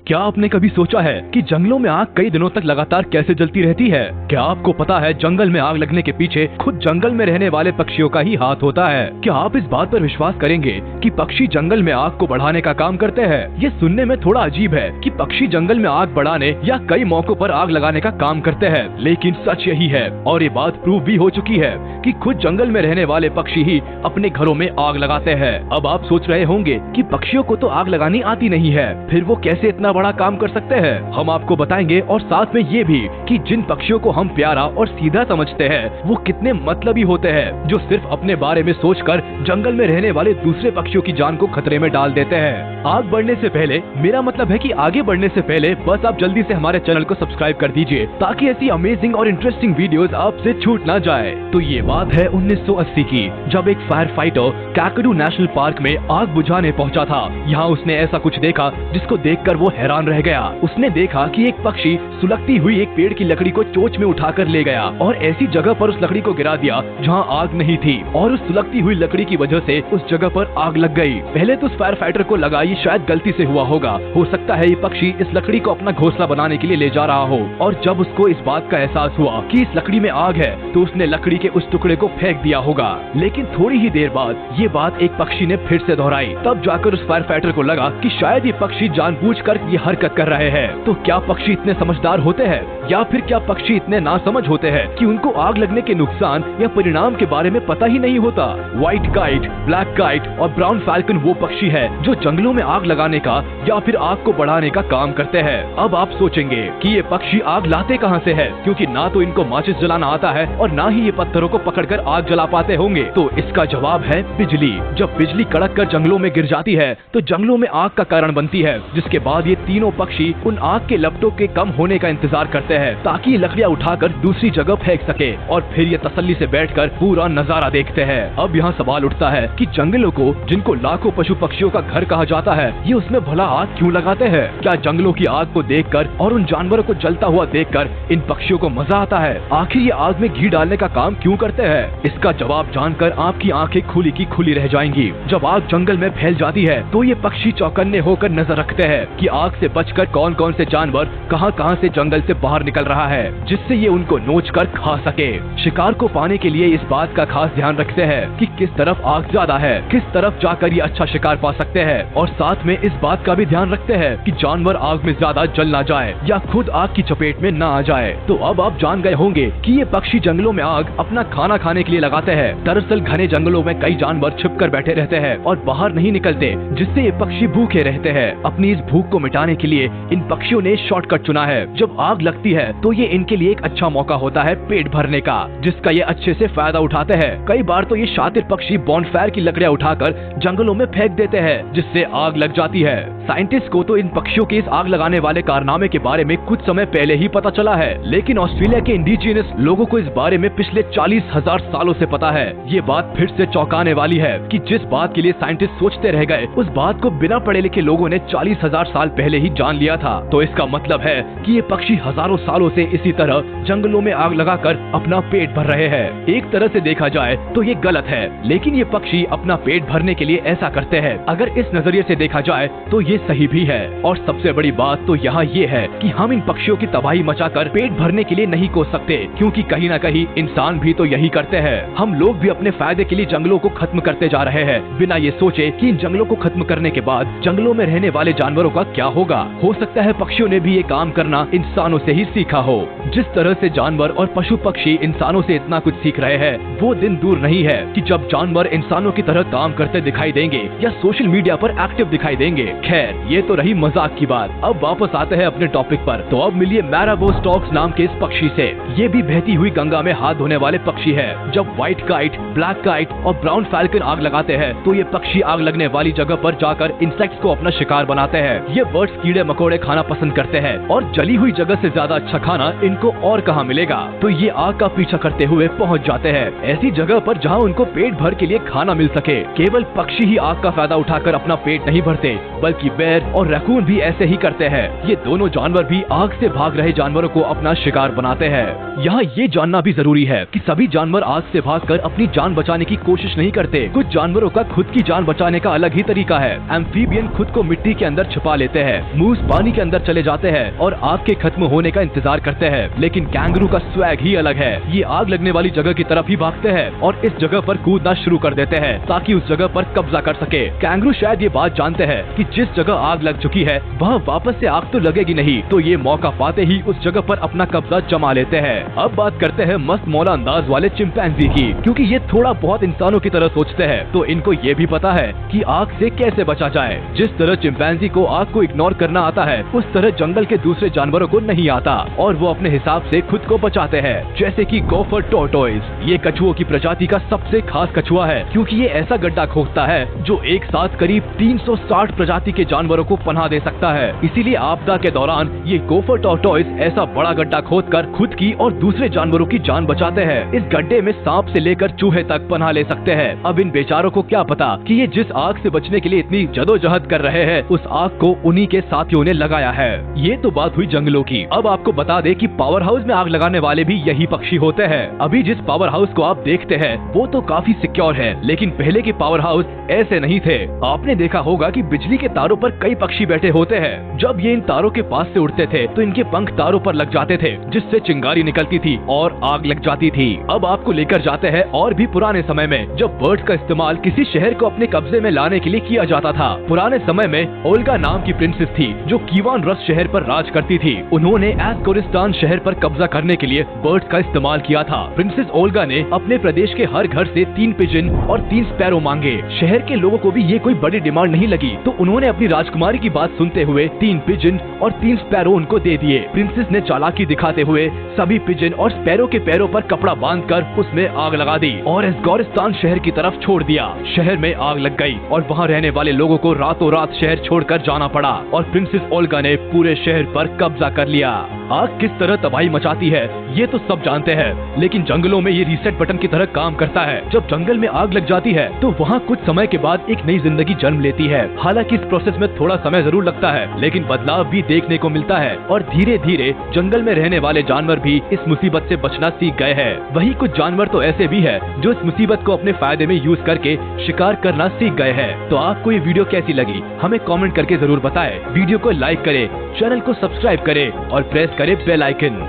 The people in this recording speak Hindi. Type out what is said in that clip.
क्या आपने कभी सोचा है कि जंगलों में आग कई दिनों तक लगातार कैसे जलती रहती है? क्या आपको पता है जंगल में आग लगने के पीछे खुद जंगल में रहने वाले पक्षियों का ही हाथ होता है? क्या आप इस बात पर विश्वास करेंगे कि पक्षी जंगल में आग को बढ़ाने का काम करते हैं? ये सुनने में थोड़ा अजीब है कि पक्षी जंगल में आग बढ़ाने या कई मौकों पर आग लगाने का काम करते हैं, लेकिन सच यही है और ये बात प्रूव भी हो चुकी है कि खुद जंगल में रहने वाले पक्षी ही अपने घरों में आग लगाते हैं। अब आप सोच रहे होंगे कि पक्षियों को तो आग लगानी आती नहीं है, फिर वो कैसे इतना बड़ा काम कर सकते हैं? हम आपको बताएंगे और साथ में ये भी कि जिन पक्षियों को हम प्यारा और सीधा समझते हैं वो कितने मतलबी होते हैं, जो सिर्फ अपने बारे में सोचकर जंगल में रहने वाले दूसरे पक्षियों की जान को खतरे में डाल देते हैं। आग बढ़ने से पहले, मेरा मतलब है कि आगे बढ़ने से पहले बस आप जल्दी से हमारे चैनल को सब्सक्राइब कर दीजिए ताकि ऐसी अमेजिंग और इंटरेस्टिंग वीडियोस आपसे छूट ना जाए। तो ये बात है 1980 की, जब एक फायर फाइटर कैकडू नेशनल पार्क में आग बुझाने पहुंचा था। यहाँ उसने ऐसा कुछ देखा जिसको देखकर वो हैरान रह गया। उसने देखा कि एक पक्षी सुलगती हुई एक पेड़ की लकड़ी को चोंच में उठाकर ले गया और ऐसी जगह पर उस लकड़ी को गिरा दिया जहाँ आग नहीं थी, और उस सुलगती हुई लकड़ी की वजह से उस जगह पर आग लग गई। पहले तो उस फायर फाइटर को लगा ये शायद गलती से हुआ होगा, हो सकता है ये पक्षी इस लकड़ी को अपना घोंसला बनाने के लिए ले जा रहा हो, और जब उसको इस बात का एहसास हुआ कि इस लकड़ी में आग है तो उसने लकड़ी के उस टुकड़े को फेंक दिया होगा। लेकिन थोड़ी ही देर बाद ये बात एक पक्षी ने फिर से दोहराई। तब जाकर उस फायर फाइटर को लगा कि शायद ये पक्षी जानबूझकर ये हरकत कर रहे हैं। तो क्या पक्षी इतने समझदार होते हैं, या फिर क्या पक्षी इतने नासमझ होते हैं कि उनको आग लगने के नुकसान या परिणाम के बारे में पता ही नहीं होता? व्हाइट काइट, ब्लैक काइट और ब्राउन फैल्कन वो पक्षी है जो जंगलों में आग लगाने का या फिर आग को बढ़ाने का काम करते हैं। अब आप सोचेंगे कि ये पक्षी आग लाते कहाँ से है, क्योंकि ना तो इनको माचिस जलाना आता है और ना ही ये पत्थरों को पकड़कर आग जला पाते होंगे। तो इसका जवाब है बिजली। जब बिजली कड़क कर जंगलों में गिर जाती है तो जंगलों में आग का कारण बनती है, जिसके बाद ये तीनों पक्षी उन आग के लपटों के कम होने का इंतजार करते हैं ताकि ये लकड़ियां उठाकर दूसरी जगह फेंक सके, और फिर ये तसल्ली से बैठकर पूरा नजारा देखते हैं। अब यहाँ सवाल उठता है कि जंगलों को, जिनको लाखों पशु पक्षियों का घर कहा जाता है, ये उसमें भला आग क्यों लगाते हैं? क्या जंगलों की आग को देखकर और उन जानवरों को जलता हुआ देखकर इन पक्षियों को मजा आता है? आखिर ये आग में घी डालने का काम क्यों करते हैं? इसका जवाब जानकर आपकी आंखें खुली की खुली रह जाएंगी। जब आग जंगल में फैल जाती है तो ये पक्षी चौकन्ने होकर नजर रखते हैं कि आग से बचकर कौन कौन से जानवर कहां से जंगल से बाहर निकल रहा है, जिससे ये उनको नोच कर खा सके। शिकार को पाने के लिए इस बात का खास ध्यान रखते हैं कि किस तरफ आग ज्यादा है, किस तरफ जाकर ये अच्छा शिकार पा सकते हैं, और साथ में इस बात का भी ध्यान रखते हैं कि जानवर आग में ज्यादा जल ना जाए या खुद आग की चपेट में ना आ जाए। तो अब आप जान गए होंगे कि ये पक्षी जंगलों में आग अपना खाना खाने के लिए लगाते हैं। दरअसल घने जंगलों में कई जानवर छिपकर बैठे रहते हैं और बाहर नहीं निकलते, जिससे ये पक्षी भूखे रहते हैं। अपनी इस भूख को मिटाने के लिए इन पक्षियों ने शॉर्टकट चुना है। जब आग लगती है तो ये इनके लिए एक अच्छा मौका होता है पेट भरने का, जिसका ये अच्छे से फायदा उठाते हैं। कई बार तो ये शातिर पक्षी बॉनफायर की लकड़ियां उठाकर जंगलों में फेंक देते हैं, जिससे आग लग जाती है। साइंटिस्ट को तो इन पक्षियों के इस आग लगाने वाले कारनामे के बारे में कुछ समय पहले ही पता चला है, लेकिन ऑस्ट्रेलिया के इंडिजिनस लोगों को इस बारे में पिछले 40,000 सालों से पता है। ये बात फिर से चौंकाने वाली है कि जिस बात के लिए साइंटिस्ट सोचते रह गए, उस बात को बिना पढ़े लिखे लोगों ने 40,000 साल पहले ही जान लिया था। तो इसका मतलब है कि ये पक्षी हजारों सालों से इसी तरह जंगलों में आग लगाकर अपना पेट भर रहे हैं। एक तरह से देखा जाए तो ये गलत है, लेकिन ये पक्षी अपना पेट भरने के लिए ऐसा करते हैं। अगर इस नजरिए से देखा जाए तो ये सही भी है। और सबसे बड़ी बात तो यहाँ ये है कि हम इन पक्षियों की तबाही मचाकर पेट भरने के लिए नहीं कोस सकते, क्योंकि कहीं न कहीं इंसान भी तो यही करते हैं। हम लोग भी अपने फायदे के लिए जंगलों को खत्म करते जा रहे हैं, बिना ये सोचे कि इन जंगलों को खत्म करने के बाद जंगलों में रहने वाले जानवरों का क्या होगा। हो सकता है पक्षियों ने भी ये काम करना इंसानों से ही सीखा हो। जिस तरह से जानवर और पशु पक्षी इंसानों से इतना कुछ सीख रहे हैं, वो दिन दूर नहीं है कि जब जानवर इंसानों की तरह काम करते दिखाई देंगे या सोशल मीडिया पर एक्टिव दिखाई देंगे। खैर, ये तो रही मजाक की बात। अब वापस आते हैं अपने टॉपिक पर। तो अब मिलिए मैराबोस्टॉक्स नाम के इस पक्षी से। ये भी बहती हुई गंगा में हाथ धोने वाले पक्षी है। जब व्हाइट काइट, ब्लैक काइट और ब्राउन फैल्कन आग लगाते हैं तो ये पक्षी आग लगने वाली जगह पर जाकर इंसेक्ट्स को अपना शिकार बनाते हैं। ये बर्ड्स कीड़े मकोड़े खाना पसंद करते हैं और जली हुई जगह से ज्यादा अच्छा खाना इनको और कहाँ मिलेगा, तो ये आग का पीछा करते हुए पहुँच जाते हैं ऐसी जगह पर जहाँ उनको पेट भर के लिए खाना मिल सके। केवल पक्षी ही आग का फायदा उठाकर अपना पेट नहीं भरते, बल्कि बेर और रैकून भी ऐसे ही करते हैं। ये दोनों जानवर भी आग से भाग रहे जानवरों को अपना शिकार बनाते हैं। यहाँ ये जानना भी जरूरी है कि सभी जानवर आग से भागकर अपनी जान बचाने की कोशिश नहीं करते। कुछ जानवरों का खुद की जान बचाने का अलग ही तरीका है। एम्फीबियन खुद को मिट्टी के अंदर छुपा लेते हैं, मूस पानी के अंदर चले जाते हैं और आग के खत्म होने का इंतजार करते हैं। लेकिन कैंगरू का स्वैग ही अलग है। ये आग लगने वाली जगह की तरफ ही भागते हैं और इस जगह पर कूदना शुरू कर देते हैं ताकि उस जगह पर कब्जा कर सके। कैंगरू शायद ये बात जानते हैं कि जिस जगह आग लग चुकी है वहाँ वापस से आग तो लगेगी नहीं, तो ये मौका पाते ही उस जगह पर अपना कब्जा जमा लेते हैं। अब बात करते हैं मस्त मौला अंदाज वाले चिंपैंजी की, क्योंकि ये थोड़ा बहुत इंसानों की तरह सोचते हैं, तो इनको ये भी पता है कि आग से कैसे बचा जाए। जिस तरह चिंपैंजी को आग को इग्नोर करना आता है, उस तरह जंगल के दूसरे जानवरों को नहीं आता और वो अपने हिसाब से खुद को बचाते हैं। जैसे कि गोफर टॉर्टोइस, ये कछुओं की प्रजाति का सबसे खास कछुआ है, क्योंकि ये ऐसा गड्ढा खोदता है जो एक साथ करीब 360 प्रजाति के जानवरों को पनाह दे सकता है। इसीलिए आपदा के दौरान ये गोफर टॉर्टोइस ऐसा बड़ा गड्ढा खोदकर खुद की और दूसरे जानवरों की जान बचाते हैं। इस गड्ढे में सांप से लेकर चूहे तक पनाह ले सकते हैं। अब इन बेचारों को क्या पता कि ये जिस आग से बचने के लिए इतनी जदोजहद कर रहे हैं, उस आग को उन्हीं के साथियों ने लगाया है। ये तो बात हुई जंगलों की। अब आपको बता दे कि पावर हाउस में आग लगाने वाले भी यही पक्षी होते हैं। अभी जिस पावर हाउस को आप देखते हैं वो तो काफी सिक्योर है, लेकिन पहले के पावर हाउस ऐसे नहीं थे। आपने देखा होगा कि बिजली के तारों पर कई पक्षी बैठे होते हैं। जब ये इन तारों के पास से उड़ते थे तो इनके पंख तारों पर लग जाते थे, जिससे चिंगारी निकलती थी और आग लग जाती थी। अब आपको लेकर जाते हैं और भी पुराने समय में, जब बर्ड्स का इस्तेमाल किसी शहर को अपने कब्जे में लाने के लिए किया जाता था। पुराने समय में ओल्गा नाम की प्रिंसेस थी जो कीवान रस शहर पर राज करती थी। उन्होंने एस्कोरिस्तान शहर पर कब्जा करने के लिए बर्ड्स का इस्तेमाल किया था। प्रिंसेस ओल्गा ने अपने प्रदेश के हर घर से 3 पिजन और 3 स्पैरो मांगे। शहर के लोगों को भी ये कोई बड़ी डिमांड नहीं लगी, तो उन्होंने अपनी राजकुमारी की बात सुनते हुए 3 पिजन और 3 स्पैरो उनको दे दिए। प्रिंसेस ने चालाकी दिखाते हुए सभी पिजन और स्पैरो के पैरों पर कपड़ा बांधकर उसमें आग लगा दी और एस्कोरिस्तान शहर की तरफ छोड़ दिया। शहर में आग लग गई और वहाँ रहने वाले लोगों को रातों रात शहर छोड़कर जाना पड़ा और प्रिंसेस ओल्गा ने पूरे शहर पर कब्जा कर लिया। आग किस तरह तबाही मचाती है ये तो सब जानते हैं, लेकिन जंगलों में ये रीसेट बटन की तरह काम करता है। जब जंगल में आग लग जाती है तो वहाँ कुछ समय के बाद एक नई जिंदगी जन्म लेती है। हालांकि इस प्रोसेस में थोड़ा समय जरूर लगता है, लेकिन बदलाव भी देखने को मिलता है और धीरे धीरे जंगल में रहने वाले जानवर भी इस मुसीबत से बचना सीख गए हैं। वही कुछ जानवर तो ऐसे भी है जो इस मुसीबत को अपने फायदे में यूज करके शिकार करना सीख गए हैं। तो आपको ये वीडियो कैसी लगी हमें कमेंट करके जरूर बताएं। वीडियो को लाइक करें, चैनल को सब्सक्राइब करें और प्रेस करें बेल आइकन।